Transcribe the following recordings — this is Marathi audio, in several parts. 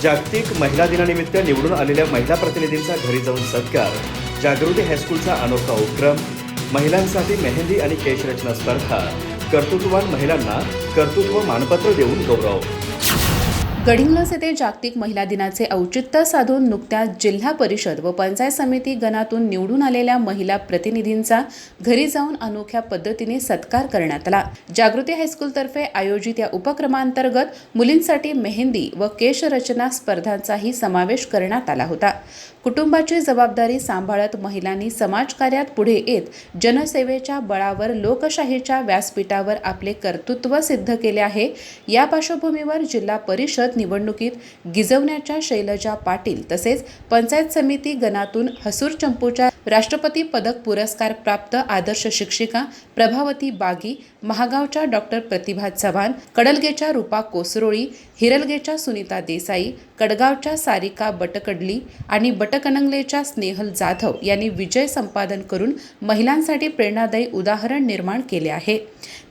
जागतिक महिला दिनानिमित्त निवडून आलेल्या महिला प्रतिनिधींचा घरी जाऊन सत्कार, जागृती हायस्कूलचा अनोखा उपक्रम, महिलांसाठी मेहंदी आणि केशरचना स्पर्धा, कर्तृत्ववान महिलांना कर्तृत्व मानपत्र देऊन गौरव. गडिंग्लज येथे जागतिक महिला दिनाचे औचित्य साधून नुकत्याच जिल्हा परिषद व पंचायत समिती गणातून निवडून आलेल्या महिला प्रतिनिधींचा घरी जाऊन अनोख्या पद्धतीने सत्कार करण्यात आला. जागृती हायस्कूलतर्फे आयोजित या उपक्रमांतर्गत मुलींसाठी मेहंदी व केशरचना स्पर्धांचाही समावेश करण्यात आला होता. कुटुंबाची जबाबदारी सांभाळत महिलांनी समाजकार्यात पुढे येत जनसेवेच्या बळावर लोकशाहीच्या व्यासपीठावर आपले कर्तृत्व सिद्ध केले आहे. या पार्श्वभूमीवर जिल्हा परिषद निवडणुकीत गिजवण्याच्या शैलजा पाटील तसेच पंचायत समिती गणातून हसूर चंपूच्या राष्ट्रपती पदक पुरस्कार प्राप्त आदर्श शिक्षिका प्रभावती बागी, महागावच्या डॉक्टर प्रतिभा चव्हाण, कडलगेच्या रूपा कोसरोळी, हिरलगेच्या सुनीता देसाई, कडगावच्या सारिका बटकडली आणि बटकनंगलेच्या स्नेहल जाधव यांनी विजय संपादन करून महिलांसाठी प्रेरणादायी उदाहरण निर्माण केले आहे.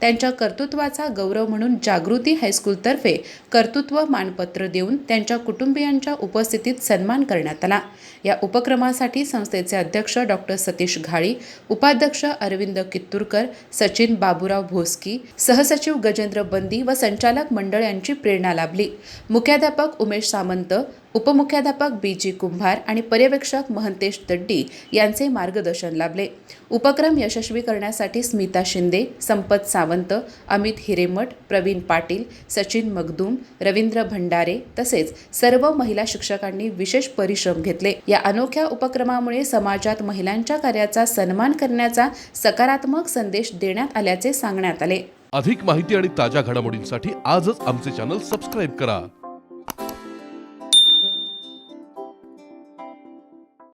त्यांच्या कर्तृत्वाचा गौरव म्हणून जागृती हायस्कूलतर्फे कर्तृत्व मानपत्र देऊन त्यांच्या कुटुंबियांच्या उपस्थितीत सन्मान करण्यात आला. या उपक्रमासाठी संस्थेचे अध्यक्ष डॉक्टर सतीश घाळी, उपाध्यक्ष अरविंद कित्तूरकर, सचिन बाबूराव भोसकी, सहसचिव गजेंद्र बंदी व संचालक मंडळ यांची प्रेरणा लाभली. मुख्याध्यापक उमेश सामंत, उपमुख्याध्यापक बी.जी. कुंभार आणि पर्यवेक्षक महंतेश दड्डी यांचे मार्गदर्शन लाभले. उपक्रम यशस्वी करण्यासाठी स्मिता शिंदे, संपत सावंत, अमित हिरेमठ, प्रवीण पाटील, सचिन मगदूम, रवींद्र भंडारे तसेच सर्व महिला शिक्षकांनी विशेष परिश्रम घेतले. या अनोख्या उपक्रमामुळे समाजात महिलांच्या कार्याचा सन्मान करण्याचा सकारात्मक संदेश देण्यात आल्याचे सांगण्यात आले. अधिक माहिती आणि ताज्या घडामोडींसाठी आजच आमचे चॅनल सबस्क्राईब करा.